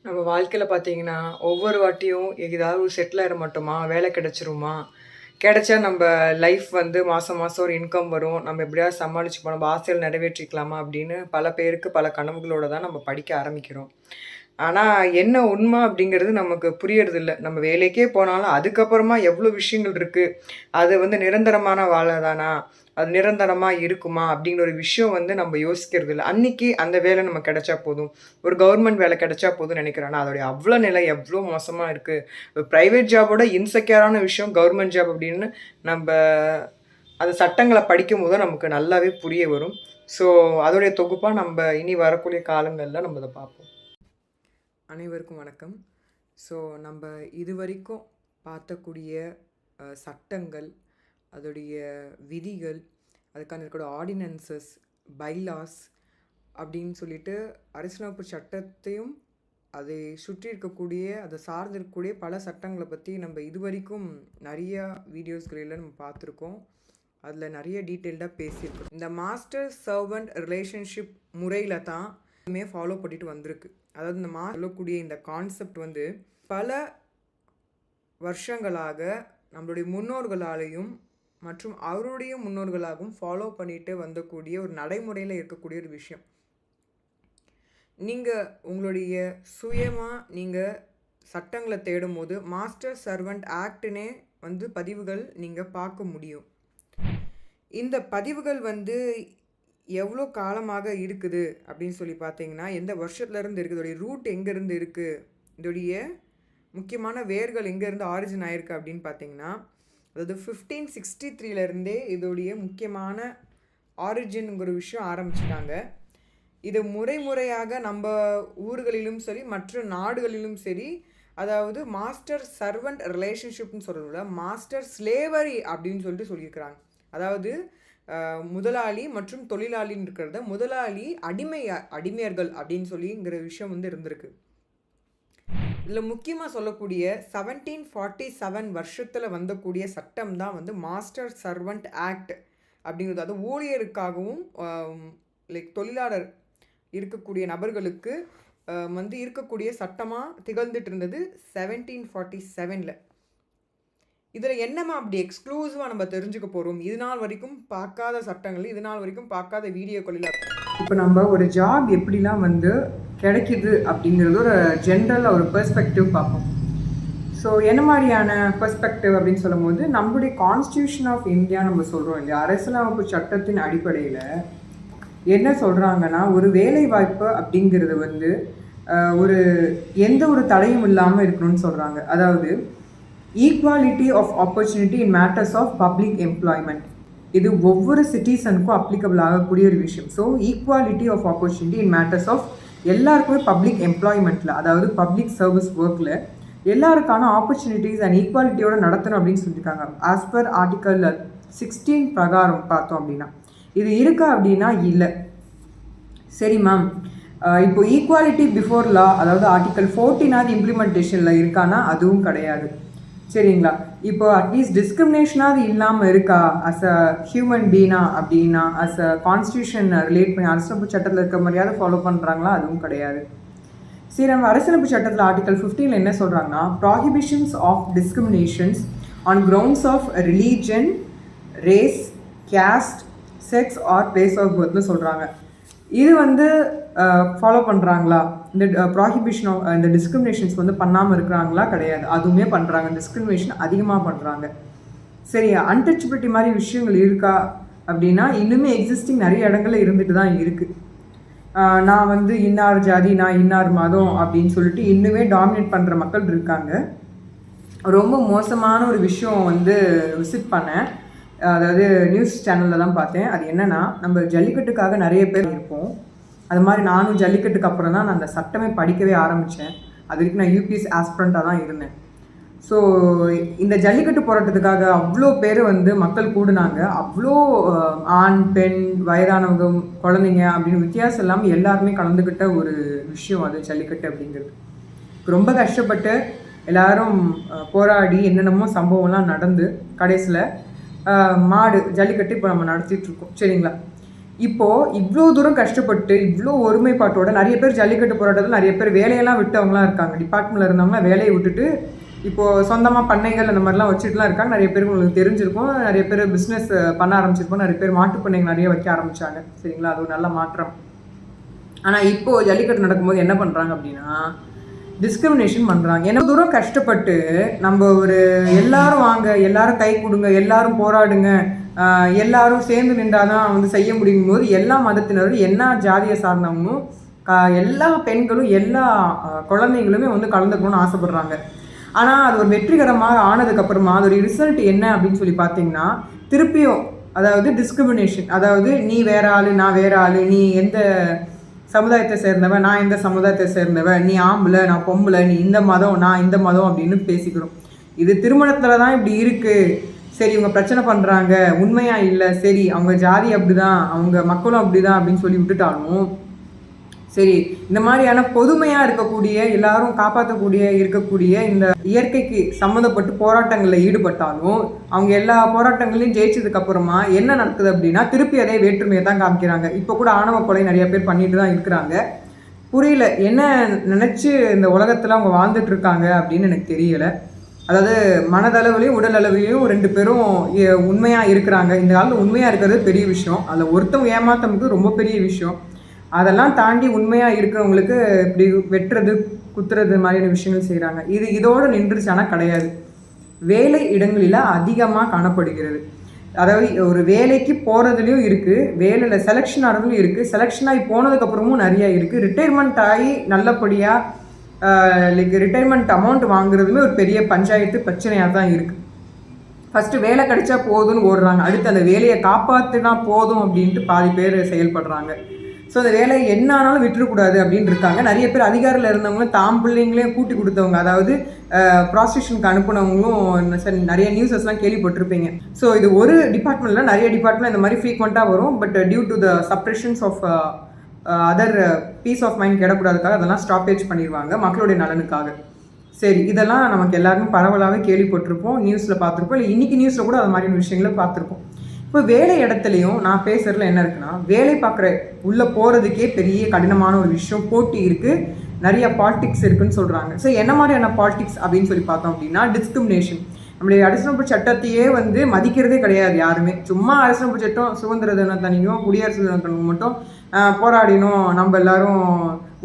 நம்ம வாழ்க்கையில பார்த்தீங்கன்னா, ஒவ்வொரு வாட்டியும் ஏதாவது ஒரு செட்டில் ஆயிற மாட்டோமா? வேலை கிடைச்சிருமா? கிடைச்சா நம்ப லைஃப் வந்து மாசம் மாசம் ஒரு இன்கம் வரும். நம்ம எப்படியாவது சமாளிச்சுப்போம். நம்ம ஆசைகள் நிறைவேற்றிக்கலாமா? அப்படின்னு பல பேருக்கு பல கனவுகளோட தான் நம்ம படிக்க ஆரம்பிக்கிறோம். ஆனா, என்ன உண்மை அப்படிங்கிறது நமக்கு புரியறதில்ல. நம்ம வேலைக்கே போனாலும் அதுக்கப்புறமா எவ்வளோ விஷயங்கள் இருக்கு. அது வந்து நிரந்தரமான வேலை தானா? அது நிரந்தரமா இருக்குமா? அப்படிங்கிற ஒரு விஷயம் வந்து நம்ம யோசிக்கிறது இல்ல. அன்னைக்கு அந்த வேலை நமக்கு கிடைச்சா போதும். ஒரு கவர்மெண்ட் வேலை கிடைச்சா போதும்னு நினைக்கிறோம். ஆனா, அதோடைய அவ்ளோ நிலை எவ்ளோ மோசமா இருக்கு. பிரைவேட் ஜாபோட இன்செக்யூரான விஷயம் கவர்மெண்ட் ஜாப் அப்படின்னு நம்ப அந்த சட்டங்கள படிக்கும்போது தான் நமக்கு நல்லாவே புரிய வரும். ஸோ, அதோடைய தொகுப்பா நம்ப இனி வரக்கூடிய காலங்கள்ல நம்ம அத பார்ப்போம். அனைவருக்கும் வணக்கம். ஸோ, நம்ப இதுவரைக்கும் பார்த்தக்கூடிய சட்டங்கள், அதோடைய விதிகள், அதுக்கான இருக்கிற ஆர்டினன்சஸ், பைலாஸ் அப்படின்னு சொல்லிட்டு அரசியலமைப்பு சட்டத்தையும் அதை சுற்றி இருக்கக்கூடிய, அதை சார்ந்து இருக்கக்கூடிய பல சட்டங்கள பத்தி நம்ம இதுவரைக்கும் நெறையா வீடியோஸ்களில நம்ம பார்த்துருக்கோம். அதில் நிறைய டீட்டெயில்டாக பேசியிருக்கோம். இந்த மாஸ்டர் சர்வன்ட் ரிலேஷன்ஷிப் முறையில் தான் ஃபாலோ பண்ணிட்டு வந்திருக்கு. அதாவது இந்த சொல்லக்கூடிய இந்த கான்செப்ட் வந்து பல வருஷங்களாக நம்மளுடைய முன்னோர்களாலையும் மற்றும் அவருடைய முன்னோர்களாகவும் ஃபாலோ பண்ணிட்டு வந்தக்கூடிய ஒரு நடைமுறையில் இருக்கக்கூடிய ஒரு விஷயம். நீங்கள் உங்களுடைய நீங்கள் சட்டங்களை தேடும் போது மாஸ்டர் சர்வன்ட் ஆக்ட்னே வந்து பதிவுகள் நீங்கள் பார்க்க முடியும். இந்த பதிவுகள் வந்து எவ்வளோ காலமாக இருக்குது அப்படின்னு சொல்லி பார்த்தீங்கன்னா, எந்த வருஷத்துலேருந்து இருக்குது, இதோடைய ரூட் எங்கேருந்து இருக்குது, இதோடைய முக்கியமான வேர்கள் எங்கேருந்து ஆரிஜின் ஆயிருக்கு அப்படின்னு பார்த்தீங்கன்னா, அதாவது 1563 இதோடைய முக்கியமான ஆரிஜின்ங்கிற விஷயம் ஆரம்பிச்சிட்டாங்க. இது முறையாக நம்ம ஊர்களிலும் சரி மற்ற நாடுகளிலும் சரி, அதாவது மாஸ்டர் சர்வன்ட் ரிலேஷன்ஷிப்னு சொல்கிறத விட மாஸ்டர் ஸ்லேவரி அப்படின்னு சொல்லிட்டு சொல்லியிருக்கிறாங்க. அதாவது முதலாளி மற்றும் தொழிலாளின்னு இருக்கிறத முதலாளி அடிமையர்கள் அப்படின்னு சொல்லிங்கிற விஷயம் வந்து இருந்திருக்கு. இதில் முக்கியமாக சொல்லக்கூடிய 1747 வருஷத்தில் வந்தக்கூடிய சட்டம் தான் வந்து மாஸ்டர் சர்வன்ட் ஆக்ட் அப்படிங்கிறது. அது ஊழியருக்காகவும் லைக் தொழிலாளர் இருக்கக்கூடிய நபர்களுக்கு வந்து இருக்கக்கூடிய சட்டமாக திகழ்ந்துட்டு இருந்தது 1747. இதில் என்னம்மா அப்படி எக்ஸ்க்ளூசிவாக நம்ம தெரிஞ்சுக்க போகிறோம்? இது நாள் வரைக்கும் பார்க்காத சட்டங்கள், இது நாள் வரைக்கும் பார்க்காத வீடியோக்களில் இப்போ நம்ம ஒரு ஜாப் எப்படிலாம் வந்து கிடைக்கிது அப்படிங்கிறது ஒரு ஜென்ரலாக ஒரு பெர்ஸ்பெக்டிவ் பார்ப்போம். ஸோ என்ன மாதிரியான பெர்ஸ்பெக்டிவ் அப்படின்னு சொல்லும் போது, நம்மளுடைய கான்ஸ்டியூஷன் ஆஃப் இந்தியா நம்ம சொல்கிறோம் இல்லையா, அரசியலமைப்பு சட்டத்தின் அடிப்படையில் என்ன சொல்கிறாங்கன்னா, ஒரு வேலை வாய்ப்பு அப்படிங்கிறது வந்து ஒரு எந்த ஒரு தடையும் இல்லாமல் இருக்கணும்னு சொல்கிறாங்க. அதாவது equality of opportunity in matters of public employment. இது ஒவ்வொரு சிட்டிசனுக்கும் அப்ளிகபிள் ஆகக்கூடிய ஒரு விஷயம். So equality of opportunity in matters of எல்லாருக்குமே பப்ளிக் எம்ப்ளாய்மெண்ட்டில், அதாவது பப்ளிக் சர்வீஸ் ஒர்க்கில் எல்லாருக்கான ஆப்பர்ச்சுனிட்டிஸ் அண்ட் ஈக்வாலிட்டியோடு நடத்தணும் அப்படின்னு சொல்லியிருக்காங்க. ஆஸ் பர் ஆர்டிக்கல் 16 பிரகாரம் பார்த்தோம் அப்படின்னா இது இருக்கா அப்படின்னா இல்லை. சரி மேம், இப்போ ஈக்வாலிட்டி பிஃபோர் லா, அதாவது ஆர்டிக்கல் 14 இம்ப்ளிமெண்டேஷனில் இருக்கானா? அதுவும் கிடையாது. சரிங்களா? இப்போ அட்லீஸ்ட் டிஸ்கிரிமினேஷனாவது இல்லாமல் இருக்கா அஸ் அ ஹியூமன் பீனா அப்படின்னா, அஸ் அ கான்ஸ்டியூஷன் ரிலேட் பண்ணி அரசியலமைப்பு சட்டத்தில் இருக்க மாதிரியாவது ஃபாலோ பண்ணுறாங்களா? அதுவும் கிடையாது. சரி, நம்ம அரசியலமைப்பு சட்டத்தில் ஆர்டிகல் 15 என்ன சொல்கிறாங்கன்னா, prohibitions of discriminations on grounds of religion, race, caste, sex or place of பர்த்னு சொல்கிறாங்க. இது வந்து ஃபாலோ பண்ணுறாங்களா? இந்த ப்ராஹிபிஷன் ஆஃப் இந்த டிஸ்கிரிமினேஷன்ஸ் வந்து பண்ணாமல் இருக்கிறாங்களா? கிடையாது, அதுவுமே பண்ணுறாங்க. டிஸ்கிரிமினேஷன் அதிகமாக பண்ணுறாங்க. சரி, அன்டச்சபிலிட்டி மாதிரி விஷயங்கள் இருக்கா அப்படின்னா இன்னுமே எக்ஸிஸ்டிங் நிறைய இடங்கள்ல இருந்துட்டு தான் இருக்குது. நான் வந்து இன்னார் ஜாதி, நான் இன்னார் மதம் அப்படின்னு சொல்லிட்டு இன்னுமே டாமினேட் பண்ணுற மக்கள் இருக்காங்க. ரொம்ப மோசமான ஒரு விஷயம் வந்து விசிட் பண்ணேன், அதாவது நியூஸ் சேனலில் தான் பார்த்தேன். அது என்னென்னா, நம்ம ஜல்லிக்கட்டுக்காக நிறைய பேர் இருப்போம். அது மாதிரி நானும் ஜல்லிக்கட்டுக்கு அப்புறம் தான் நான் அந்த சட்டமே படிக்கவே ஆரம்பித்தேன். அது வரைக்கும் நான் யூபிஎஸ் ஆஸ்பிரண்ட்டாக தான் இருந்தேன். ஸோ இந்த ஜல்லிக்கட்டு போராட்டத்துக்காக அவ்வளோ பேர் வந்து மக்கள் கூடுனாங்க. அவ்வளோ ஆண், பெண், வயதானவங்க, குழந்தைங்க அப்படின்னு வித்தியாசம் இல்லாமல் எல்லாருமே கலந்துக்கிட்ட ஒரு விஷயம் அது ஜல்லிக்கட்டு அப்படிங்கிறது. ரொம்ப கஷ்டப்பட்டு எல்லாரும் போராடி என்னென்னமோ சம்பவம்லாம் நடந்து கடைசியில் மாடு ஜல்லிக்கட்டு இப்போ நம்ம நடத்திட்டுருக்கோம். சரிங்களா? இப்போது இவ்வளோ தூரம் கஷ்டப்பட்டு இவ்வளோ ஒருமைப்பாட்டோட நிறைய பேர் ஜல்லிக்கட்டு போராட்டத்தில் நிறைய பேர் வேலையெல்லாம் விட்டவங்களாம் இருக்காங்க. டிபார்ட்மெண்ட்டில் இருந்தவங்களாம் வேலையை விட்டுட்டு இப்போது சொந்தமாக பண்ணைகள் அந்த மாதிரிலாம் வச்சுட்டுலாம் இருக்காங்க. நிறைய பேருக்கு உங்களுக்கு தெரிஞ்சிருக்கும். நிறைய பேர் பிஸ்னஸ் பண்ண ஆரம்பிச்சிருப்போம். நிறைய பேர் மாட்டுப் பண்ணைகள் நிறைய வைக்க ஆரம்பித்தாங்க. சரிங்களா, அது ஒரு நல்ல மாற்றம். ஆனால் இப்போது ஜல்லிக்கட்டு நடக்கும்போது என்ன பண்ணுறாங்க அப்படின்னா டிஸ்கிரிமினேஷன் பண்ணுறாங்க. என்ன தூரம் கஷ்டப்பட்டு நம்ம ஒரு எல்லாரும் வாங்க, எல்லாரும் கை கொடுங்க, எல்லாரும் போராடுங்க, எல்லாரும் சேர்ந்து நின்றாதான் வந்து செய்ய முடியும் போது எல்லா மதத்தினரும் என்ன ஜாதியை சார்ந்தவங்களும் எல்லா பெண்களும் எல்லா குழந்தைங்களுமே வந்து கலந்துக்கணும்னு ஆசைப்படுறாங்க. ஆனால் அது ஒரு வெற்றிகரமாக ஆனதுக்கப்புறமா அதோட ரிசல்ட் என்ன அப்படின்னு சொல்லி பார்த்தீங்கன்னா திருப்பியும் அதாவது டிஸ்கிரிமினேஷன். அதாவது நீ வேற ஆள், நான் வேற ஆள், நீ எந்த சமுதாயத்தை சேர்ந்தவன், நான் எந்த சமுதாயத்தை சேர்ந்தவன், நீ ஆம்பளை, நான் பொம்பளை, நீ இந்த மதம், நான் இந்த மதம் அப்படின்னு பேசிக்கிறோம். இது திருமணத்தில் தான் இப்படி இருக்குது. சரி, இவங்க பிரச்சனை பண்ணுறாங்க, உண்மையாக இல்லை, சரி அவங்க ஜாதி அப்படி தான், அவங்க மக்களும் அப்படி தான் அப்படின்னு சொல்லி விட்டுட்டாலும் சரி, இந்த மாதிரியான பொதுமையாக இருக்கக்கூடிய எல்லாரும் காப்பாற்றக்கூடிய இருக்கக்கூடிய இந்த இயற்கைக்கு சம்மந்தப்பட்டு போராட்டங்களில் ஈடுபட்டாலும் அவங்க எல்லா போராட்டங்களையும் ஜெயிச்சதுக்கு அப்புறமா என்ன நடக்குது அப்படின்னா திருப்பி அதே வேற்றுமையை தான் காமிக்கிறாங்க. இப்போ கூட ஆணவ கொலை நிறைய பேர் பண்ணிட்டு தான் இருக்கிறாங்க. புரியல என்ன நினச்சி இந்த உலகத்தில் அவங்க வாழ்ந்துட்டு இருக்காங்க அப்படின்னு எனக்கு தெரியலை. அதாவது மனதளவுலையும் உடல் அளவுலையும் 2 பேரும் உண்மையாக இருக்கிறாங்க. இந்த காலத்தில் உண்மையாக இருக்கிறது பெரிய விஷயம். அதில் ஒருத்தவங்க ஏமாத்தமுக்கு ரொம்ப பெரிய விஷயம். அதெல்லாம் தாண்டி உண்மையாக இருக்கிறவங்களுக்கு இப்படி வெட்டுறது குத்துறது மாதிரியான விஷயங்கள் செய்கிறாங்க. இதோடு நின்றுச்சானா கிடையாது. வேலை இடங்களில் அதிகமாக காணப்படுகிறது. அதாவது ஒரு வேலைக்கு போகிறதுலையும் இருக்குது, வேலையில் செலெக்ஷன் ஆகிறதுலையும் இருக்குது, செலெக்ஷன் ஆகி போனதுக்கப்புறமும் நிறையா இருக்குது, ரிட்டையர்மெண்ட் ஆகி நல்லபடியாக ரிட்டையர்மெண்ட் அமௌண்ட் வாங்குறதுமே ஒரு பெரிய பஞ்சாயத்து பிரச்சனையாக தான் இருக்குது. ஃபஸ்ட்டு வேலை கிடைச்சா போதும்னு ஓடுறாங்க, அடுத்து அந்த வேலையை காப்பாற்றினா போதும் அப்படின்ட்டு பாதி பேர் செயல்படுறாங்க. ஸோ அந்த வேலையை என்ன ஆனாலும் விட்டுறக்கூடாது அப்படின்னு இருக்காங்க. நிறைய பேர் அதிகாரியில் இருந்தவங்களும் தாம் பிள்ளைங்களையும் கூட்டி கொடுத்தவங்க, அதாவது ப்ராஸ்டியூஷனுக்கு அனுப்புனவங்களும் நிறைய நியூஸஸ்லாம் கேள்விப்பட்டிருப்பீங்க. ஸோ இது ஒரு டிபார்ட்மெண்ட்டில் நிறைய டிபார்ட்மெண்ட் இந்த மாதிரி ஃப்ரீக்வெண்ட்டாக வரும். But due to the suppressions of other peace of mind கிடக்கூடாதுக்காக அதெல்லாம் ஸ்டாப்பேஜ் பண்ணிடுவாங்க மக்களுடைய நலனுக்காக. சரி, இதெல்லாம் நமக்கு எல்லாருமே பரவலாகவே கேள்விப்பட்டிருப்போம், நியூஸில் பார்த்துருப்போம், இல்லை இன்றைக்கி நியூஸில் கூட அது மாதிரி விஷயங்களை பார்த்துருப்போம். இப்போ வேலை இடத்துலையும் நான் பேசுகிறதுல என்ன இருக்குன்னா வேலை பார்க்குற உள்ளே போகிறதுக்கே பெரிய கடினமான ஒரு விஷயம், போட்டி இருக்குது, நிறைய பாலிடிக்ஸ் இருக்குதுன்னு சொல்கிறாங்க. ஸோ என்ன மாதிரியான பாலிடிக்ஸ் அப்படின்னு சொல்லி பார்த்தோம் அப்படின்னா டிஸ்கிரிமினேஷன். நம்மளுடைய அரசியலமைப்பு சட்டத்தையே வந்து மதிக்கிறதே கிடையாது யாருமே. சும்மா அரசியலமைப்பு சட்டம் சுதந்திர தினத்தன்னைக்கும் குடியரசு தினத்தன்னைக்கும் மட்டும் போராடினோம், நம்ம எல்லாரும்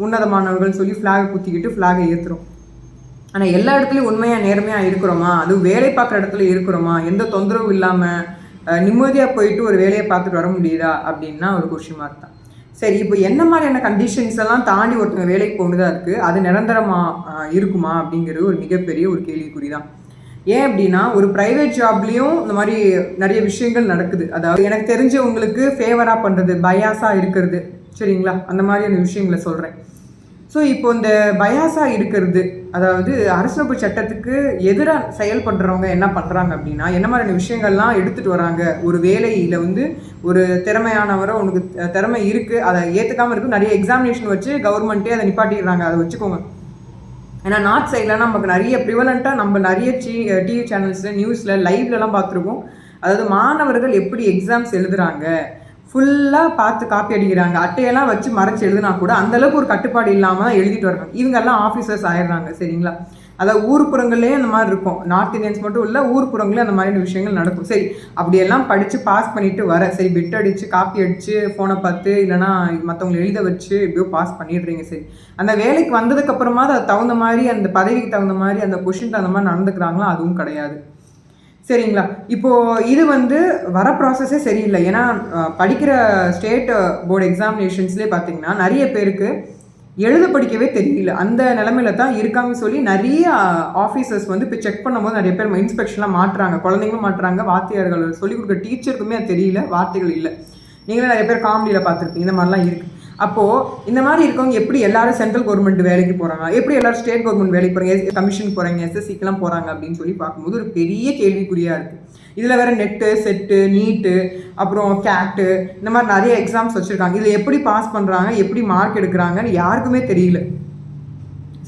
உன்னதமானவர்கள் சொல்லி ஃப்ளாகை குத்திக்கிட்டு ஃப்ளாகை ஏற்றுறோம். ஆனால் எல்லா இடத்துலையும் உண்மையாக நேர்மையாக இருக்கிறோமா, அதுவும் வேலை பார்க்குற இடத்துல இருக்கிறோமா, எந்த தொந்தரவும் இல்லாமல் நிம்மதியாக போயிட்டு ஒரு வேலையை பார்த்துட்டு வர முடியுதா அப்படின்னா ஒரு கொஸ்டின் மார்க் தான். சரி, இப்போ என்ன மாதிரியான கண்டிஷன்ஸ் எல்லாம் தாண்டி ஒருத்தவங்க வேலைக்கு போகணுதான் இருக்குது, அது நிரந்தரமாக இருக்குமா அப்படிங்கிறது ஒரு மிகப்பெரிய ஒரு கேள்விக்குறி தான். ஏன் அப்படின்னா ஒரு ப்ரைவேட் ஜாப்லேயும் இந்த மாதிரி நிறைய விஷயங்கள் நடக்குது. அதாவது எனக்கு தெரிஞ்சவங்களுக்கு ஃபேவராக பண்ணுறது, பயாஸாக இருக்கிறது, சரிங்களா, அந்த மாதிரியான விஷயங்களை சொல்கிறேன். ஸோ இப்போ இந்த பயாஸாக இருக்கிறது, அதாவது அரசியலமைப்பு சட்டத்துக்கு எதிராக செயல்படுறவங்க என்ன பண்ணுறாங்க அப்படின்னா என்ன மாதிரியான விஷயங்கள்லாம் எடுத்துகிட்டு வராங்க. ஒரு வேலையில் வந்து ஒரு திறமையானவரை உனக்கு திறமை இருக்குது, அதை ஏற்றுக்காமல் இருக்குது, நிறைய எக்ஸாமினேஷன் வச்சு கவர்மெண்ட்டே அதை நிப்பாட்டிடுறாங்க. அதை வச்சுக்கோங்க. ஏன்னா நார்த் சைட்லாம் நமக்கு நிறைய ப்ரிவலண்ட்டாக நம்ம நிறைய டிவி சேனல்ஸில் நியூஸில் லைவ்லலாம் பார்த்துருக்கோம். அதாவது மாணவர்கள் எப்படி எக்ஸாம்ஸ் எழுதுகிறாங்க, ஃபுல்லாக பார்த்து காப்பி அடிக்கிறாங்க, அட்டையெல்லாம் வச்சு மறைச்சி எழுதுனா கூட அந்தளவுக்கு ஒரு கட்டுப்பாடு இல்லாமல் தான் எழுதிட்டு வர்றாங்க. இவங்கெல்லாம் ஆஃபீஸர்ஸ் ஆயிடுறாங்க, சரிங்களா. அதாவது ஊர்ப்புறங்கள்லேயே அந்த மாதிரி இருக்கும், நார்த் இந்தியன்ஸ் மட்டும் இல்லை, ஊர்ப்புறங்களே அந்த மாதிரியான விஷயங்கள் நடக்கும். சரி, அப்படியெல்லாம் படித்து பாஸ் பண்ணிவிட்டு வர, சரி பிட் அடித்து காப்பி அடித்து ஃபோனை பார்த்து இல்லைனா மற்றவங்களை எழுத வச்சு எப்படியோ பாஸ் பண்ணிடுறீங்க. சரி, அந்த வேலைக்கு வந்ததுக்கப்புறமா அது தகுந்த மாதிரி அந்த பதவிக்கு தகுந்த மாதிரி அந்த கொஷின் தகுந்த மாதிரி நடந்துக்கிறாங்களா, அதுவும் கிடையாது, சரிங்களா. இப்போது இது வந்து வர ப்ராசஸே சரியில்லை. ஏன்னா படிக்கிற ஸ்டேட் போர்டு எக்ஸாமினேஷன்ஸ்லேயே பார்த்திங்கன்னா நிறைய பேருக்கு எழுத படிக்கவே தெரியல, அந்த நிலமையில தான் இருக்காங்கன்னு சொல்லி நிறைய ஆஃபீஸர்ஸ் வந்து இப்போ செக் பண்ணும்போது நிறைய பேர் இன்ஸ்பெக்ஷன்லாம் மாட்டுறாங்க, குழந்தைங்களும் மாட்டுறாங்க, வாத்தியார்கள் சொல்லிக் கொடுக்குற டீச்சருக்குமே அது தெரியல, வார்த்தைகள் இல்லை. நீங்களே நிறைய பேர் காமெடியில் பார்த்துருப்பீங்க, இந்த மாதிரிலாம் இருக்குது. அப்போது இந்த மாதிரி இருக்கவங்க எப்படி எல்லாரும் சென்ட்ரல் கவர்மெண்ட் வேலைக்கு போகிறாங்க, எப்படி எல்லாரும் ஸ்டேட் கவர்மெண்ட் வேலைக்கு போகிறாங்க, கமிஷன் போகிறாங்க, எஸ்எஸ்சிக்கெலாம் போகிறாங்க அப்படின்னு சொல்லி பார்க்கும்போது ஒரு பெரிய கேள்விக்குறியாக இருக்குது. இதில் வேறு நெட்டு, செட்டு, நீட்டு, அப்புறம் கேட்டு, இந்த மாதிரி நிறைய எக்ஸாம்ஸ் வச்சுருக்காங்க. இதில் எப்படி பாஸ் பண்ணுறாங்க, எப்படி மார்க் எடுக்கிறாங்கன்னு யாருக்குமே தெரியல,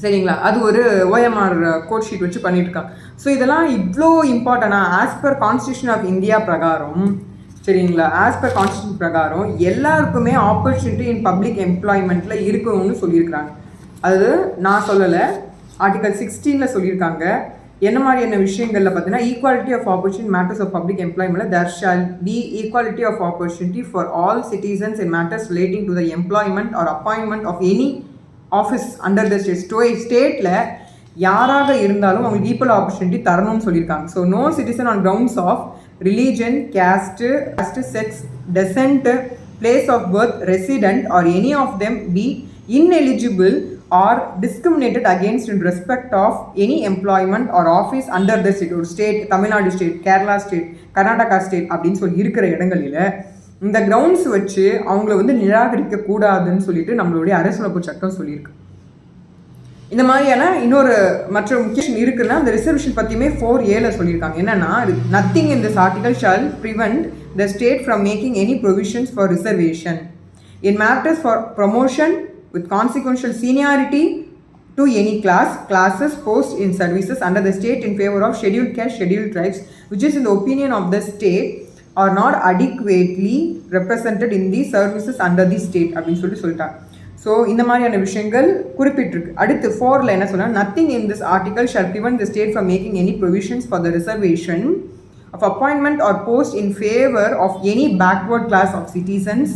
சரிங்களா. அது ஒரு ஓஎம்ஆர் கோட் ஷீட் வச்சு பண்ணிட்டுருக்காங்க. ஸோ இதெல்லாம் இவ்வளோ இம்பார்ட்டண்ட்டாக as per constitution of India பிரகாரம் சரிங்களா? ஆஸ் பர் கான்ஸ்டியூஷன் பிரகாரம் எல்லாருக்குமே ஆப்பர்ச்சுனிட்டி இன் பப்ளிக் எம்ப்ளாய்மெண்ட்டில் இருக்கணும்னு சொல்லியிருக்கிறாங்க. அது நான் சொல்லலை, ஆர்டிகல் 16 சொல்லியிருக்காங்க. என்ன மாதிரியான விஷயங்களில் பார்த்தீங்கன்னா, equality of opportunity matters of public எம்ப்ளாய்மெண்ட்டில் there shall be equality of opportunity for all citizens in matters relating to the employment or appointment of any office under the ஸ்டேட்டில் யாராக இருந்தாலும் அவங்களுக்கு ஈக்குவல் ஆப்பர்ச்சுனிட்டி தரணும்னு சொல்லியிருக்காங்க. So no citizen on grounds of religion, caste, sex, descent, place of birth, resident or any of them be ineligible or discriminated against in respect of any employment or office under the state. ஒரு state, Tamil Nadu state, Kerala state, Karnataka state அப்படின்னு சொல்லி இருக்கிற இடங்களில் இந்த grounds வச்சு அவங்கள வந்து நிராகரிக்க கூடாதுன்னு சொல்லிட்டு நம்மளுடைய அரசியலமைப்பு சட்டம் சொல்லியிருக்கு. இந்த மாதிரியான இன்னொரு மற்ற முக்கியம் இருக்குன்னா அந்த ரிசர்வேஷன் பற்றியுமே 4A சொல்லியிருக்காங்க. என்னன்னா, nothing in this article shall prevent the state from making any provisions for reservation in matters for promotion with consequential seniority to any classes, posts in services under the state in favor of scheduled caste, scheduled tribes, which is in the opinion of the state are not adequately represented in the services under the state அப்படின்னு சொல்லிட்டாங்க. So இந்த மாதிரியான விஷயங்கள் குறிப்பிட்டிருக்கு. அடுத்து 4ல் என்ன சொன்னால், nothing in this article shall prevent the state from making any provisions for the reservation of appointment or post in favour of any backward class of citizens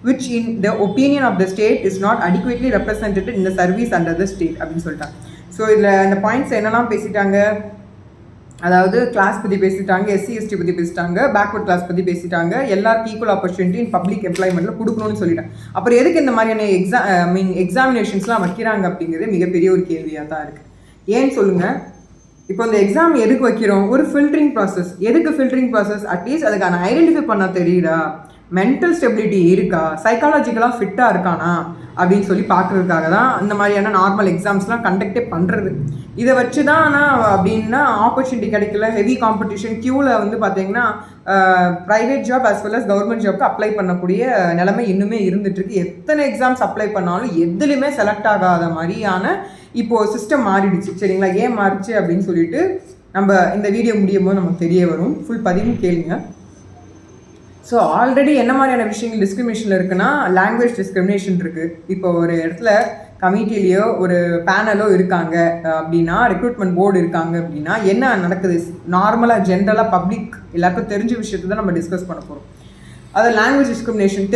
which in the opinion of the state is not adequately represented in the service under the state அப்படின்னு சொல்லிட்டாங்க. So இதில் இந்த points என்னெல்லாம் பேசிட்டாங்க, அதாவது class பற்றி பேசிட்டாங்க, SC/ST பற்றி பேசிட்டாங்க, பேக்வர்ட் கிளாஸ் பற்றி பேசிட்டாங்க, எல்லாருக்கும் ஈக்குவல் ஆப்பர்ச்சுனிட்டி இன் பப்ளிக் எம்ப்ளாய்மெண்ட்டில் கொடுக்கணும்னு சொல்லிட்டாங்க. அப்புறம் எதுக்கு இந்த மாதிரியான எக்ஸாமினேஷன்ஸ்லாம் வைக்கிறாங்க அப்படிங்கிறது மிகப்பெரிய ஒரு கேள்வியாக தான் இருக்குது. ஏன்னு சொல்லுங்கள். இப்போ இந்த எக்ஸாம் எதுக்கு வைக்கிறோம்? ஒரு ஃபில்டரிங் ப்ராசஸ். எதுக்கு ஃபில்டரிங் ப்ராசஸ்? அட்லீஸ்ட் அதுக்கான ஐடென்டிஃபை பண்ண தெரியுதா, மென்டல் ஸ்டெபிலிட்டி இருக்கா, சைக்காலஜிக்கலாக ஃபிட்டாக இருக்கானா அப்படின்னு சொல்லி பார்க்குறதுக்காக தான் இந்த மாதிரியான நார்மல் எக்ஸாம்ஸ்லாம் கண்டக்டே பண்ணுறது. இதை வச்சு தான் ஆனால் அப்படின்னா ஆப்பர்ச்சுனிட்டி கிடைக்கல, ஹெவி காம்படிஷன், க்யூவில் வந்து பார்த்தீங்கன்னா private job as well as government ஜாப்க்கு அப்ளை பண்ணக்கூடிய நிலைமை இன்னுமே இருந்துகிட்ருக்கு. எத்தனை எக்ஸாம்ஸ் அப்ளை பண்ணாலும் எதுலையுமே செலக்ட் ஆகாத மாதிரியான இப்போது சிஸ்டம் மாறிடுச்சு. சரிங்களா? ஏன் மாறிச்சு அப்படின்னு சொல்லிட்டு நம்ம இந்த வீடியோ முடியும் போது நமக்கு தெரிய வரும். ஃபுல் பதிவும் கேளுங்க. ஸோ ஆல்ரெடி என்ன மாதிரியான விஷயங்கள் டிஸ்கிரிமினேஷனில் இருக்குன்னா, லாங்குவேஜ் டிஸ்கிரிமினேஷன் இருக்குது. இப்போ ஒரு இடத்துல கமிட்டிலேயோ ஒரு பேனலோ இருக்காங்க அப்படின்னா, ரெக்ரூட்மெண்ட் போர்டு இருக்காங்க அப்படின்னா என்ன நடக்குது, நார்மலாக ஜென்ரலாக பப்ளிக் எல்லாருக்கும் தெரிஞ்ச விஷயத்தை தான் நம்ம டிஸ்கஸ் பண்ண போகிறோம். அது லாங்குவேஜ் டிஸ்கிரிமினேஷன்.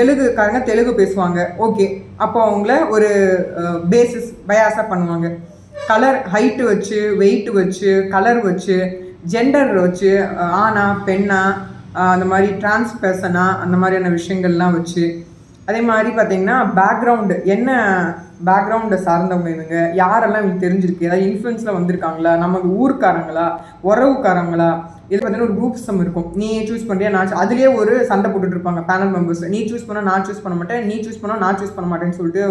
தெலுங்கு பேசுவாங்க, ஓகே, அப்போ அவங்கள ஒரு பேசிஸ் பயாஸாக பண்ணுவாங்க. கலர், ஹைட்டு வச்சு, வெயிட்டு வச்சு, கலர் வச்சு, ஜெண்டர் வச்சு, ஆணா பெண்ணா, அந்த மாதிரி டிரான்ஸ் பர்சனா, அந்த மாதிரியான விஷயங்கள்லாம் வச்சு, அதே மாதிரி பார்த்திங்கன்னா பேக்ரவுண்டு, என்ன பேக்ரவுண்டை சார்ந்தவங்க இவங்க, யாரெல்லாம் இவங்க தெரிஞ்சிருக்கு, ஏதாவது இன்ஃப்ளூயன்ஸில் வந்திருக்காங்களா, நமக்கு ஊருக்காரங்களா, உறவுக்காரங்களா, இது பார்த்தீங்கன்னா ஒரு குரூப் சிஸ்டம் இருக்கும். நீ சூஸ் பண்ணுறியா, நான் அதுலேயே ஒரு சண்டை போட்டுட்ருப்பாங்க பேனல் மெம்பர்ஸ். நீ சூஸ் பண்ணால் நான் சூஸ் பண்ண மாட்டேன், நீ சூஸ் பண்ணால் நான் சூஸ் பண்ண மாட்டேன்னு சொல்லிட்டு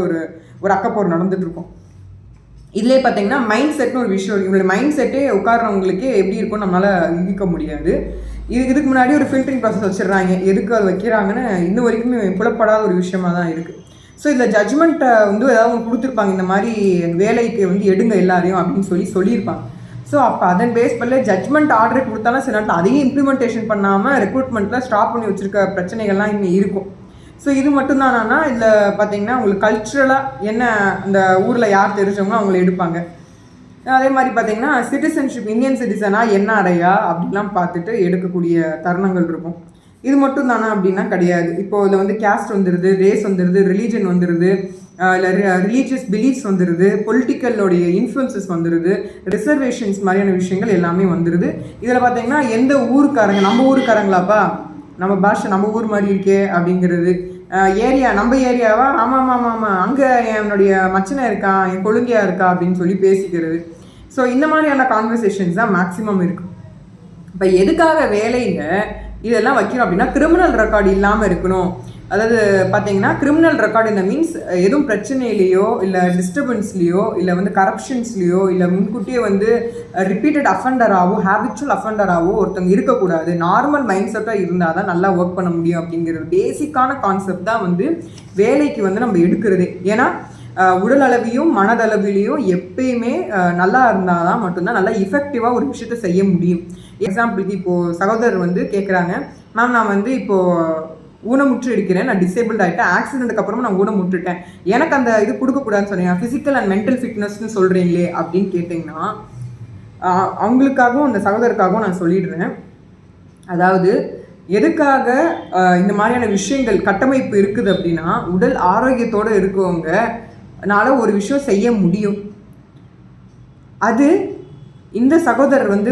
ஒரு அக்கப்போர் நடந்துகிட்ருக்கும். இதுலேயே பார்த்தீங்கன்னா மைண்ட் செட்னு ஒரு விஷயம். இவங்களோட மைண்ட் செட்டே உட்கார்றவங்களுக்கு எப்படி இருக்கும்னு நம்மளால் யூகிக்க முடியாது. இதுக்கு முன்னாடி ஒரு ஃபில்டரிங் ப்ராசஸ் வச்சிடுறாங்க. எதுக்கு அது வைக்கிறாங்கன்னு இன்னும் வரைக்குமே புலப்படாத ஒரு விஷயமாக தான் இருக்குது. ஸோ இதில் ஜட்ஜ்மெண்ட்டை வந்து ஏதாவது ஒன்று கொடுத்துருப்பாங்க, இந்த மாதிரி வேலைக்கு வந்து எடுங்க எல்லாரையும் அப்படின்னு சொல்லியிருப்பாங்க. ஸோ அப்போ அதன் பேஸ் பண்ணல ஜட்ஜ்மெண்ட் ஆர்டர் கொடுத்தாலும் சில நேரத்தில் அதையும் இம்ப்ளிமெண்டேஷன் பண்ணாமல் ரெக்ரூட்மெண்ட்டில் ஸ்டாப் பண்ணி வச்சுருக்க பிரச்சனைகள்லாம் இன்னும் இருக்கும். ஸோ இது மட்டும்தானா, இதில் பார்த்தீங்கன்னா உங்களுக்கு கல்ச்சுரலாக என்ன அந்த ஊரில் யார் தெரிஞ்சவங்க அவங்கள எடுப்பாங்க. அதே மாதிரி பார்த்தீங்கன்னா சிட்டிசன்ஷிப், இந்தியன் சிட்டிசனாக என்ன அடையா அப்படிலாம் பார்த்துட்டு எடுக்கக்கூடிய தருணங்கள் இருக்கும். இது மட்டும் தானே அப்படின்னா கிடையாது. இப்போது இதில் வந்து கேஸ்ட் வந்துடுது, ரேஸ் வந்துடுது, ரிலீஜன் வந்துடுது, இல்லை ரிலீஜியஸ் பிலீஃப்ஸ் வந்துடுது, பொலிட்டிக்கலோடைய இன்ஃப்ளூயன்சஸ் வந்துடுது, ரிசர்வேஷன்ஸ் மாதிரியான விஷயங்கள் எல்லாமே வந்துடுது. இதில் பார்த்தீங்கன்னா எந்த ஊருக்காரங்க, நம்ம ஊருக்காரங்களாப்பா, நம்ம பாஷை நம்ம ஊர் மாதிரி இருக்கே அப்படிங்கிறது, ஏரியா நம்ம ஏரியாவா, ஆமாம் அங்கே என்னுடைய மச்சனை இருக்கா, என் கொழுங்கையாக இருக்கா அப்படின்னு சொல்லி பேசிக்கிறது. ஸோ இந்த மாதிரியான கான்வர்சேஷன்ஸ் தான் மேக்ஸிமம் இருக்குது. இப்போ எதுக்காக வேலைங்க இதெல்லாம் வைக்கிறோம் அப்படின்னா, கிரிமினல் ரெக்கார்டு இல்லாமல் இருக்கணும். அதாவது பார்த்தீங்கன்னா கிரிமினல் ரெக்கார்டு இந்த மீன்ஸ் எதுவும் பிரச்சனையிலையோ இல்லை டிஸ்டர்பன்ஸ்லேயோ இல்லை வந்து கரப்ஷன்ஸ்லேயோ இல்லை முன்கூட்டியே வந்து ரிப்பீட்டட் அஃபண்டராகவோ ஹேபிச்சுவல் அஃபண்டராகவோ ஒருத்தவங்க இருக்கக்கூடாது. நார்மல் மைண்ட் செட்டாக இருந்தால் தான் நல்லா ஒர்க் பண்ண முடியும் அப்படிங்கிறது பேசிக்கான கான்செப்ட் தான் வந்து வேலைக்கு வந்து நம்ம எடுக்கிறது. ஏன்னா உடல் அளவிலையும் மனதளவிலையும் எப்பயுமே நல்லா இருந்தால் தான் மட்டும்தான் நல்லா எஃபெக்டிவாக ஒரு விஷயத்த செய்ய முடியும். எக்ஸாம்பிளுக்கு இப்போது சகோதரர் வந்து கேட்குறாங்க, மேம் நான் வந்து இப்போது ஊனமுற்று இருக்கிறேன், நான் டிசேபிள்ட் ஆகிட்டேன், ஆக்சிடென்ட்டுக்கு அப்புறமா நான் ஊனமுற்றுட்டேன், எனக்கு அந்த இது கொடுக்கக்கூடாதுன்னு சொன்னீங்க, ஃபிசிக்கல் அண்ட் மென்டல் ஃபிட்னஸ்ன்னு சொல்கிறீங்களே அப்படின்னு கேட்டிங்கன்னா, அவங்களுக்காகவும் அந்த சகோதரருக்காகவும் நான் சொல்லிடுறேன். அதாவது எதுக்காக இந்த மாதிரியான விஷயங்கள் கட்டமைப்பு இருக்குது அப்படின்னா, உடல் ஆரோக்கியத்தோடு இருக்கவங்கனால ஒரு விஷயம் செய்ய முடியும். அது இந்த சகோதரர் வந்து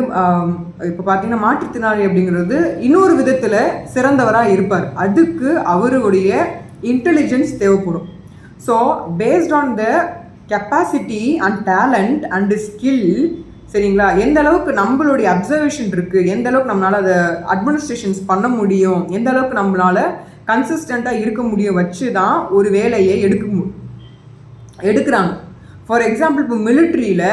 இப்போ பார்த்தீங்கன்னா மாற்றுத்திறனாளி அப்படிங்கிறது இன்னொரு விதத்தில் சிறந்தவராக இருப்பார். அதுக்கு அவருடைய இன்டெலிஜென்ஸ் தேவைப்படும். So based on the capacity and talent and skill, சரிங்களா, எந்த அளவுக்கு நம்மளுடைய அப்சர்வேஷன் இருக்குது, எந்த அளவுக்கு நம்மளால் அதை அட்மினிஸ்ட்ரேஷன்ஸ் பண்ண முடியும், எந்த அளவுக்கு நம்மளால் கன்சிஸ்டண்ட்டாக இருக்க முடியும் வச்சு தான் ஒரு வேலையை எடுக்கிறாங்க. ஃபார் எக்ஸாம்பிள் இப்போ மிலிட்ரியில்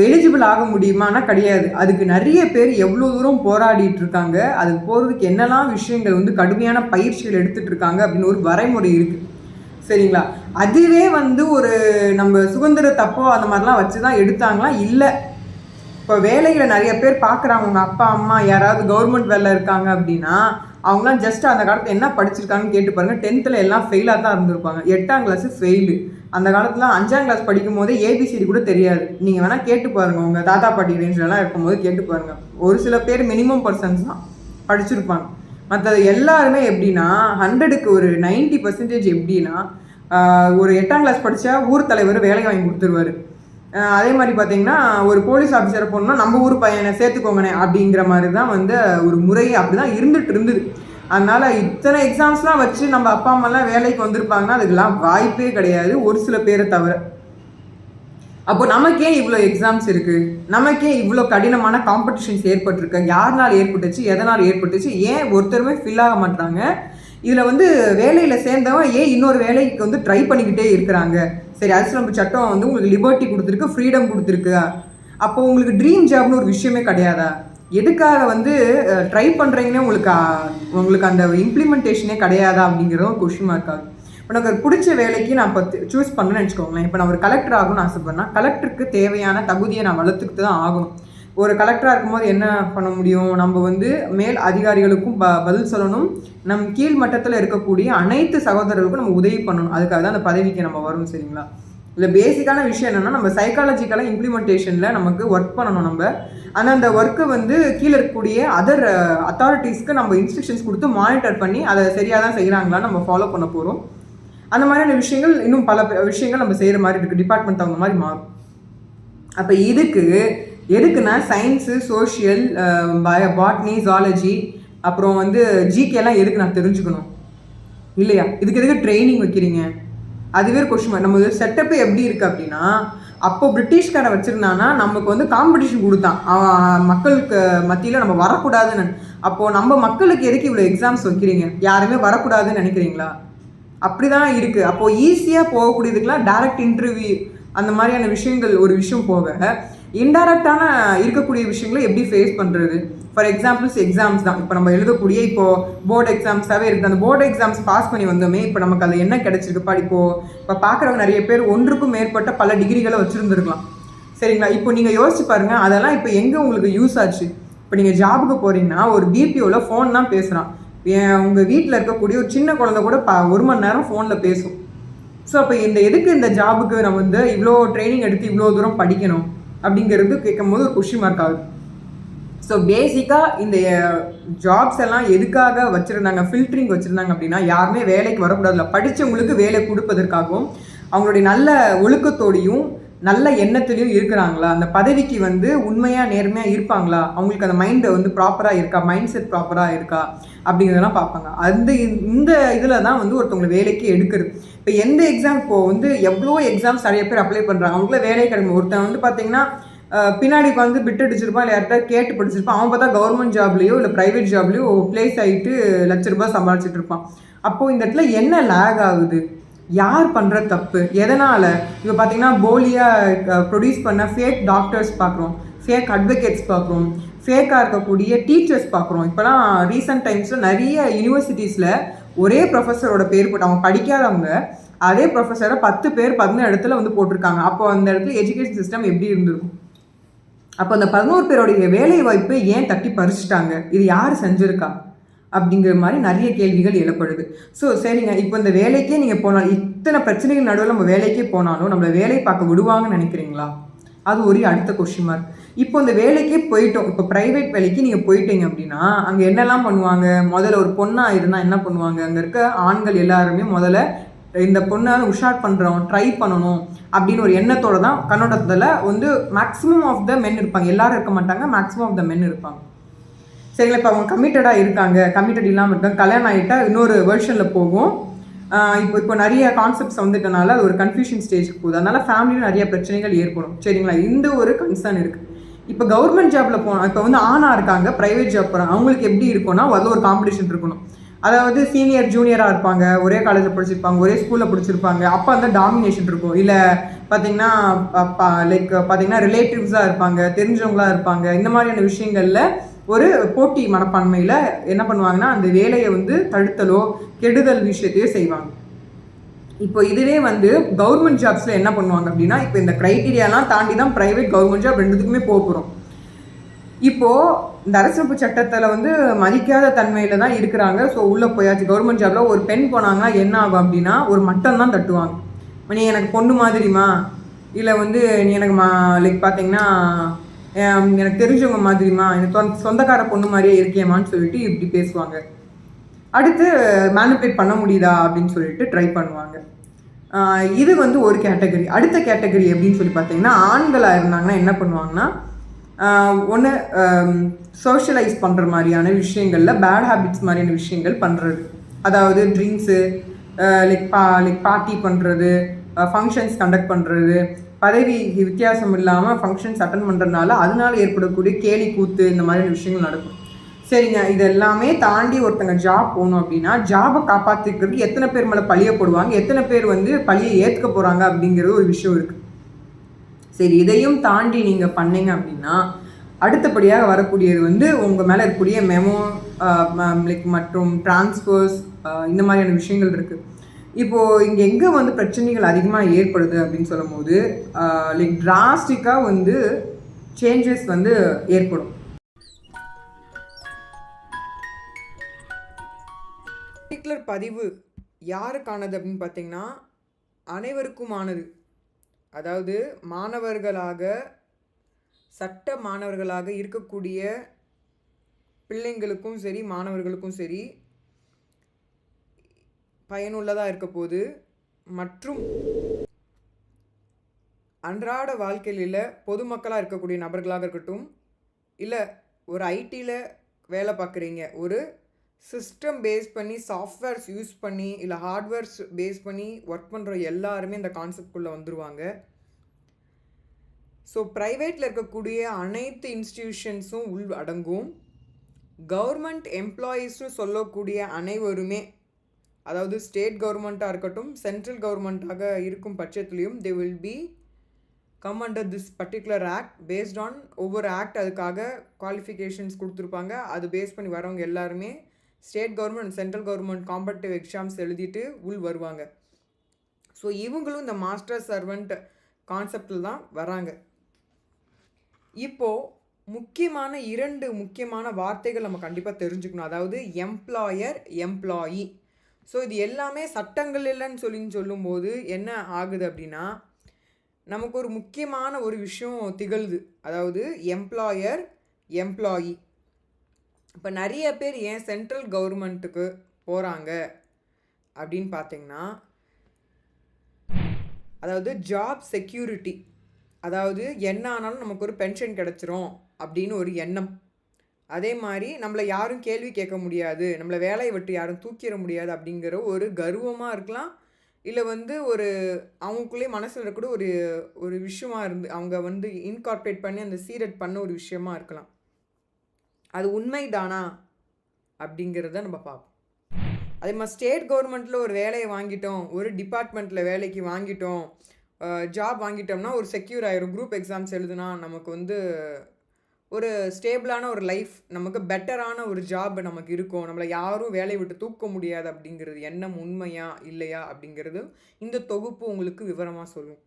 எலிஜிபிள் ஆக முடியுமானா கிடையாது. அதுக்கு நிறைய பேர் எவ்வளோ தூரம் போராடிட்டு இருக்காங்க, அதுக்கு போகிறதுக்கு என்னெல்லாம் விஷயங்கள் வந்து கடுமையான பயிற்சிகள் எடுத்துகிட்டு இருக்காங்க அப்படின்னு ஒரு வரைமுறை இருக்குது, சரிங்களா. அதுவே வந்து ஒரு நம்ம சுதந்திர தப்போ அந்த மாதிரிலாம் வச்சு தான் எடுத்தாங்களா இல்லை. இப்போ வேலையில் நிறைய பேர் பார்க்குறாங்க, உங்கள் அப்பா அம்மா யாராவது கவர்மெண்ட் வேலை இருக்காங்க அப்படின்னா அவங்களாம் ஜஸ்ட் அந்த காலத்தில் என்ன படிச்சிருக்காங்கன்னு கேட்டு பாருங்கள். 10th எல்லாம் ஃபெயிலாக தான் இருந்திருப்பாங்க. 8ஆம் கிளாஸு ஃபெயிலு. அந்த காலத்தில் 5ஆம் கிளாஸ் படிக்கும் போதே ஏபிசிடி கூட தெரியாது. நீங்கள் வேணால் கேட்டு பாருங்கள், உங்கள் தாத்தா பாட்டி ரேஞ்சிலலாம் இருக்கும்போது கேட்டு பாருங்கள். ஒரு சில பேர் மினிமம் பர்சன்ஸ் தான் படிச்சிருப்பாங்க. மற்றது எல்லாருமே எப்படின்னா 100க்கு ஒரு 90% எப்படின்னா ஒரு 8ஆம் கிளாஸ் படித்தா ஊர் தலைவர் வேலை வாங்கி கொடுத்துருவார். அதே மாதிரி பார்த்தீங்கன்னா ஒரு போலீஸ் ஆஃபீஸரை போகணுன்னா நம்ம ஊர் பையனை சேர்த்துக்கோங்கண்ணே அப்படிங்கிற மாதிரி தான் வந்து ஒரு முறையே அப்படி தான் இருந்துகிட்டு இருந்தது. அதனால் இத்தனை எக்ஸாம்ஸ்லாம் வச்சு நம்ம அப்பா அம்மாலாம் வேலைக்கு வந்திருப்பாங்கன்னா அதுக்கெல்லாம் வாய்ப்பே கிடையாது, ஒரு சில பேரை தவிர. அப்போ நமக்கே இவ்வளோ எக்ஸாம்ஸ் இருக்குது, நமக்கே இவ்வளோ கடினமான காம்படிஷன்ஸ் ஏற்பட்டிருக்கு, யாருனால் ஏற்பட்டுச்சு, எதனால் ஏற்பட்டுச்சு, ஏன் ஒருத்தருமே ஃபில் ஆக மாட்டாங்க, இதில் வந்து வேலையில் சேர்ந்தவன் ஏன் இன்னொரு வேலைக்கு வந்து ட்ரை பண்ணிக்கிட்டே இருக்கிறாங்க. சரி, அரசியலமைப்பு சட்டம் வந்து உங்களுக்கு லிபர்ட்டி கொடுத்துருக்கு, ஃப்ரீடம் கொடுத்துருக்கு, அப்போ உங்களுக்கு ட்ரீம் ஜாப்னு ஒரு விஷயமே கிடையாதா? எதுக்காக வந்து ட்ரை பண்ணுறீங்கன்னே உங்களுக்கு அந்த இம்ப்ளிமெண்டேஷனே கிடையாதா அப்படிங்கிறதும் கொஷின் மார்க் ஆகும். இப்போ எனக்கு பிடிச்ச வேலைக்கு நான் இப்போ சூஸ் பண்ணணும்னு வச்சுக்கோங்களேன். இப்போ நான் ஒரு கலெக்டர் ஆகணும்னு ஆசைப்பட்றேன்னா கலெக்டருக்கு தேவையான தகுதியை நான் வளர்த்துக்கிட்டு தான் ஆகணும். ஒரு கலெக்டராக இருக்கும்போது என்ன பண்ண முடியும், நம்ம வந்து மேல் அதிகாரிகளுக்கும் பதில் சொல்லணும், நம் கீழ் மட்டத்தில் இருக்கக்கூடிய அனைத்து சகோதரர்களுக்கும் நம்ம உதவி பண்ணணும். அதுக்காக தான் அந்த பதவிக்கு நம்ம வரும், சரிங்களா. இல்லை பேசிக்கான விஷயம் என்னென்னா நம்ம சைக்காலஜிக்கலாக இம்ப்ளிமெண்டேஷனில் நமக்கு ஒர்க் பண்ணணும். நம்ம ஆனால் அந்த ஒர்க்கை வந்து கீழே இருக்கக்கூடிய அதர் அத்தாரிட்டிஸ்க்கு நம்ம இன்ஸ்ட்ரக்ஷன்ஸ் கொடுத்து மானிட்டர் பண்ணி அதை சரியாக தான் செய்கிறாங்களான்னு நம்ம ஃபாலோ பண்ண போகிறோம். அந்த மாதிரியான விஷயங்கள் இன்னும் பல விஷயங்கள் நம்ம செய்கிற மாதிரி இருக்குது, டிபார்ட்மெண்ட் தகுந்த மாதிரி மாறும். அப்போ எதுக்குன்னா சயின்ஸு, சோஷியல், பாட்னி, ஜாலஜி, அப்புறம் வந்து ஜிகேலாம் எதுக்கு நான் தெரிஞ்சுக்கணும் இல்லையா? எதுக்கு ட்ரைனிங் வைக்கிறீங்க? அதுவே கொஸ்டின். நம்ம செட்டப்பே எப்படி இருக்குது அப்படின்னா, அப்போ பிரிட்டிஷ்காரை வச்சுருந்தானா நமக்கு வந்து காம்படிஷன் கொடுத்தான், மக்களுக்கு மத்தியில் நம்ம வரக்கூடாதுன்னு. அப்போது நம்ம மக்களுக்கு எதுக்கு இவ்வளோ எக்ஸாம்ஸ் வைக்கிறீங்க? யாருமே வரக்கூடாதுன்னு நினைக்கிறீங்களா? அப்படி தான் இருக்குது. அப்போது ஈஸியாக போகக்கூடியதுக்கெலாம் டைரக்ட் இன்டர்வியூ அந்த மாதிரியான விஷயங்கள் ஒரு விஷயம் போக, இன்டைரக்டான இருக்கக்கூடிய விஷயங்களை எப்படி ஃபேஸ் பண்ணுறது? ஃபார் எக்ஸாம்ஸ் தான் இப்போ நம்ம எழுதக்கூடிய இப்போது போர்டு எக்ஸாம்ஸாகவே இருக்குது. அந்த போர்டு எக்ஸாம்ஸ் பாஸ் பண்ணி வந்தோமே, இப்போ நமக்கு அது என்ன கிடச்சிருக்குப்பா? இப்போ பார்க்குறவங்க நிறைய பேர் ஒன்றுக்கும் மேற்பட்ட பல டிகிரிகளை வச்சுருந்துருக்கலாம், சரிங்களா. இப்போ நீங்கள் யோசிச்சு பாருங்கள், அதெல்லாம் இப்போ எங்கே உங்களுக்கு யூஸ் ஆச்சு? இப்போ நீங்கள் ஜாபுக்கு போகிறீங்கன்னா ஒரு பிபிஓவில் ஃபோன் தான் பேசுகிறான். உங்கள் வீட்டில் இருக்கக்கூடிய ஒரு சின்ன குழந்தை கூட 1 மணி நேரம் ஃபோனில் பேசும். ஸோ அப்போ எதுக்கு இந்த ஜாபுக்கு நம்ம வந்து இவ்வளோ ட்ரைனிங் எடுத்து இவ்வளோ தூரம் படிக்கணும் அப்படிங்கிறது கேட்கும்போது ஒரு கொஸ்டின் மார்க் ஆகுது. ஸோ பேசிக்காக இந்த ஜாப்ஸ் எல்லாம் எதுக்காக வச்சுருந்தாங்க, ஃபில்டரிங் வச்சுருந்தாங்க அப்படின்னா, யாருமே வேலைக்கு வரக்கூடாதுல, படித்தவங்களுக்கு வேலை கொடுப்பதற்காகவும் அவங்களுடைய நல்ல ஒழுக்கத்தோடையும் நல்ல எண்ணத்துலையும் இருக்கிறாங்களா, அந்த பதவிக்கு வந்து உண்மையாக நேர்மையாக இருப்பாங்களா, அவங்களுக்கு அந்த மைண்டு வந்து ப்ராப்பராக இருக்கா, மைண்ட் செட் ப்ராப்பராக இருக்கா அப்படிங்கிறதெல்லாம் பார்ப்பாங்க. இந்த இதில் தான் வந்து ஒருத்தவங்களை வேலைக்கு எடுக்கிறது. இப்போ எந்த எக்ஸாம் இப்போது வந்து எவ்வளோ எக்ஸாம்ஸ் நிறைய பேர் அப்ளை பண்ணுறாங்க, அவங்களுக்குள்ள வேலை கிடைக்கும். ஒருத்தன் வந்து பார்த்தீங்கன்னா பின்னாடி வந்து பிட் அடிச்சிருப்பான், இல்லை யார்கிட்ட கேட்டு படிச்சிருப்பான், அவன் பார்த்தா கவர்மெண்ட் ஜாப்லேயோ இல்லை ப்ரைவேட் ஜாப்லேயோ ப்ளேஸ் ஆகிட்டு ₹1,00,000 சம்பாதிச்சிட்டு இருப்பான். அப்போது இந்த இடத்துல என்ன லேக் ஆகுது, யார் பண்ணுற தப்பு, எதனால்? இப்போ பார்த்தீங்கன்னா போலியாக ப்ரொடியூஸ் பண்ண ஃபேக் டாக்டர்ஸ் பார்க்குறோம், ஃபேக் அட்வொகேட்ஸ் பார்க்குறோம், ஃபேக்காக இருக்கக்கூடிய டீச்சர்ஸ் பார்க்குறோம். இப்போலாம் ரீசெண்ட் டைம்ஸில் நிறைய யூனிவர்சிட்டிஸில் ஒரே ப்ரொஃபஸரோட பேர் போட்டு, அவங்க படிக்காதவங்க அதே ப்ரொஃபஸரை 10 பேர் 11 இடத்துல வந்து போட்டிருக்காங்க. அப்போ அந்த இடத்துல எஜுகேஷன் சிஸ்டம் எப்படி இருந்திருக்கும்? அப்போ அந்த 11 பேருடைய வேலை வாய்ப்பு ஏன் தட்டி பறிச்சுட்டாங்க? இது யார் செஞ்சுருக்கா? அப்படிங்கிற மாதிரி நிறைய கேள்விகள் எழப்படுது. ஸோ சரிங்க, இப்போ இந்த வேலைக்கே நீங்கள் போனால், இத்தனை பிரச்சனைகள் நடுவில் நம்ம வேலைக்கே போனாலும் நம்மளை வேலை பார்க்க விடுவாங்கன்னு நினைக்கிறீங்களா? அது ஒரு அடுத்த கொஸ்டின் மார்க். இப்போ இந்த வேலைக்கே போயிட்டோம், இப்போ ப்ரைவேட் வேலைக்கு நீங்கள் போயிட்டீங்க அப்படின்னா அங்கே என்னெல்லாம் பண்ணுவாங்க? முதல்ல ஒரு பொண்ணாக இருந்தால் என்ன பண்ணுவாங்க? அங்கே இருக்க ஆண்கள் எல்லாருமே முதல்ல இந்த பொண்ணை உஷார் பண்ணுறோம், ட்ரை பண்ணணும் அப்படின்னு ஒரு எண்ணத்தோட தான் கண்ணோட்டத்தில் வந்து மேக்ஸிமம் ஆஃப் த மென் இருப்பாங்க. எல்லாரும் இருக்க மாட்டாங்க, மேக்ஸிமம் ஆஃப் த மென் இருப்பாங்க. சரிங்களா? இப்போ அவங்க கமிட்டடாக இருக்காங்க, கமிட்டட் இல்லாமல் இருக்காங்க, கல்யாணம் ஆகிட்டா இன்னொரு வெர்ஷனில் போகும். இப்போ நிறைய கான்செப்ட்ஸ் வந்துட்டனால அது ஒரு கன்ஃபியூஷன் ஸ்டேஜுக்கு போகுது. அதனால் ஃபேமிலியும் நிறைய பிரச்சனைகள் ஏற்படும். சரிங்களா? இந்த ஒரு கன்சர்ன் இருக்குது. இப்போ கவர்மெண்ட் ஜாப்பில் போனால், இப்போ வந்து ஆணாக இருக்காங்க, ப்ரைவேட் ஜாப் போகிறாங்க, அவங்களுக்கு எப்படி இருக்கும்னா அதில் ஒரு காம்படிஷன் இருக்கணும். அதாவது சீனியர் ஜூனியராக இருப்பாங்க, ஒரே காலேஜில் படிச்சிருப்பாங்க, ஒரே ஸ்கூலில் படிச்சிருப்பாங்க, அப்போ அந்த டாமினேஷன் இருக்கும். இல்லை பார்த்தீங்கன்னா லைக் பார்த்தீங்கன்னா ரிலேட்டிவ்ஸாக இருப்பாங்க, தெரிஞ்சவங்களாக இருப்பாங்க. இந்த மாதிரியான விஷயங்களில் ஒரு போட்டி மனப்பான்மையில் என்ன பண்ணுவாங்கன்னா அந்த வேலையை வந்து தடுத்தலோ கெடுதல் விஷயத்தையோ செய்வாங்க. இப்போ இதுவே வந்து கவர்மெண்ட் ஜாப்ஸில் என்ன பண்ணுவாங்க அப்படின்னா, இப்போ இந்த க்ரைட்டீரியாலாம் தாண்டி தான் ப்ரைவேட் கவர்மெண்ட் ஜாப் ரெண்டுத்துக்குமே போகிறோம். இப்போது இந்த அரசமைப்பு சட்டத்தில் வந்து மதிக்காத தன்மையில் தான் இருக்கிறாங்க. ஸோ உள்ளே போயாச்சு. கவர்மெண்ட் ஜாபில் ஒரு பெண் போனாங்கன்னா என்ன ஆகும் அப்படின்னா ஒரு மட்டம் தான் தட்டுவாங்க. நீ எனக்கு பொண்ணு மாதிரிமா, இல்லை வந்து நீ எனக்கு லைக் பார்த்தீங்கன்னா எனக்கு தெரிஞ்சவங்க மாதிரிமா, எனக்கு சொந்தக்கார பொண்ணு மாதிரியே இருக்கேம்மான்னு சொல்லிட்டு இப்படி பேசுவாங்க. அடுத்து மேனிபுலேட் பண்ண முடியுதா அப்படின்னு சொல்லிட்டு ட்ரை பண்ணுவாங்க. இது வந்து ஒரு கேட்டகரி. அடுத்த கேட்டகரி எப்படின்னு சொல்லி பார்த்தீங்கன்னா, ஆண்களாக இருந்தாங்கன்னா என்ன பண்ணுவாங்கன்னா, ஒன்று சோஷியலைஸ் பண்ணுற மாதிரியான விஷயங்களில் பேட் ஹேபிட்ஸ் மாதிரியான விஷயங்கள் பண்ணுறது. அதாவது ட்ரிங்க்ஸு, லைக் பார்ட்டி பண்ணுறது, ஃபங்க்ஷன்ஸ் கண்டக்ட் பண்ணுறது, பதவி வித்தியாசம் இல்லாமல் ஃபங்க்ஷன்ஸ் அட்டன் பண்ணுறதுனால அதனால ஏற்படக்கூடிய கேலி கூத்து இந்த மாதிரியான விஷயங்கள் நடக்கும். சரிங்க, இது எல்லாமே தாண்டி ஒருத்தங்க ஜாப் போகணும் அப்படின்னா ஜாபை காப்பாற்றிக்கிறதுக்கு எத்தனை பேர் மேலே பழிய போடுவாங்க, எத்தனை பேர் வந்து பழியை ஏற்றுக்க போகிறாங்க அப்படிங்கிறது ஒரு விஷயம் இருக்குது. சரி, இதையும் தாண்டி நீங்கள் பண்ணீங்க அப்படின்னா அடுத்தபடியாக வரக்கூடியது வந்து உங்கள் மேலே இருக்கக்கூடிய மெமோ லைக் மற்றும் டிரான்ஸ்ஃபர்ஸ் இந்த மாதிரியான விஷயங்கள் இருக்குது. இப்போது இங்கே எங்கே வந்து பிரச்சனைகள் அதிகமாக ஏற்படுது அப்படின்னு சொல்லும் போது லைக் டிராஸ்டிக்காக வந்து சேஞ்சஸ் வந்து ஏற்படும். பர்டிகுலர் பதிவு யாருக்கானது அப்படின்னு பார்த்தீங்கன்னா அனைவருக்குமானது. அதாவது மாணவர்களாக, சட்ட மாணவர்களாக இருக்கக்கூடிய பிள்ளைங்களுக்கும் சரி மாணவர்களுக்கும் சரி பயனுள்ளதாக இருக்க போது. மற்றும் அன்றாட வாழ்க்கையில் பொதுமக்களாக இருக்கக்கூடிய நபர்களாக இருக்கட்டும், இல்லை ஒரு ஐடியில் வேலை பார்க்குறீங்க, ஒரு சிஸ்டம் பேஸ் பண்ணி சாஃப்ட்வேர்ஸ் யூஸ் பண்ணி இல்லை ஹார்ட்வேர்ஸ் பேஸ் பண்ணி ஒர்க் பண்ணுற எல்லாருமே இந்த கான்செப்ட்குள்ளே வந்துடுவாங்க. ஸோ ப்ரைவேட்டில் இருக்கக்கூடிய அனைத்து இன்ஸ்டிடியூஷன்ஸும் உள் அடங்கும். கவர்மெண்ட் எம்ப்ளாயீஸ்னு சொல்லக்கூடிய அனைவருமே, அதாவது ஸ்டேட் கவர்மெண்ட்டாக இருக்கட்டும் சென்ட்ரல் கவர்மெண்ட்டாக இருக்கும் பட்சத்துலேயும் they will be come under this particular act. Based on ஒவ்வொரு ஆக்ட் அதுக்காக குவாலிஃபிகேஷன்ஸ் கொடுத்துருப்பாங்க. அது பேஸ் பண்ணி வரவங்க எல்லாருமே state government central government competitive exams எழுதிட்டு உள் வருவாங்க. ஸோ இவங்களும் இந்த மாஸ்டர் சர்வெண்ட் கான்செப்டில் தான் வராங்க. இப்போது முக்கியமான 2 முக்கியமான வார்த்தைகள் நம்ம கண்டிப்பாக தெரிஞ்சுக்கணும். அதாவது எம்ப்ளாயர், எம்ப்ளாயி. ஸோ இது எல்லாமே சட்டங்கள் இல்லைன்னு சொல்லும்போது என்ன ஆகுது அப்படின்னா நமக்கு ஒரு முக்கியமான ஒரு விஷயம் திகழ்து. அதாவது எம்ப்ளாயர், எம்ப்ளாயி. இப்போ நிறைய பேர் ஏன் சென்ட்ரல் கவர்மெண்ட்டுக்கு போகிறாங்க அப்படின்னு பார்த்தீங்கன்னா, அதாவது ஜாப் செக்யூரிட்டி, அதாவது என்ன ஆனாலும் நமக்கு ஒரு பென்ஷன் கிடச்சிரும் அப்படின்னு ஒரு எண்ணம். அதே மாதிரி நம்மளை யாரும் கேள்வி கேட்க முடியாது, நம்மளை வேலையை விட்டு யாரும் தூக்கிட முடியாது அப்படிங்கிற ஒரு கர்வமாக இருக்கலாம். இல்லை வந்து ஒரு அவங்களுக்குள்ளே மனசில் இருக்கக்கூடிய ஒரு ஒரு விஷயமா இருந்து அவங்க வந்து இன்கார்பரேட் பண்ணி அந்த சீரட் பண்ண ஒரு விஷயமா இருக்கலாம். அது உண்மைதானா அப்படிங்கிறத நம்ம பார்ப்போம். அதே மாதிரி ஸ்டேட் கவர்மெண்ட்டில் ஒரு வேலையை வாங்கிட்டோம், ஒரு டிபார்ட்மெண்ட்டில் வேலைக்கு வாங்கிட்டோம், ஜாப் வாங்கிட்டோம்னா ஒரு செக்யூர் ஆயிரும். குரூப் எக்ஸாம்ஸ் எழுதுனா நமக்கு வந்து ஒரு ஸ்டேபிளான ஒரு லைஃப், நமக்கு பெட்டரான ஒரு ஜாப் நமக்கு இருக்கும், நம்மளை யாரும் வேலையை விட்டு தூக்க முடியாது அப்படிங்கிறது எண்ணம் உண்மையா இல்லையா அப்படிங்கிறது இந்த தொகுப்பு உங்களுக்கு விவரமாக சொல்லும்.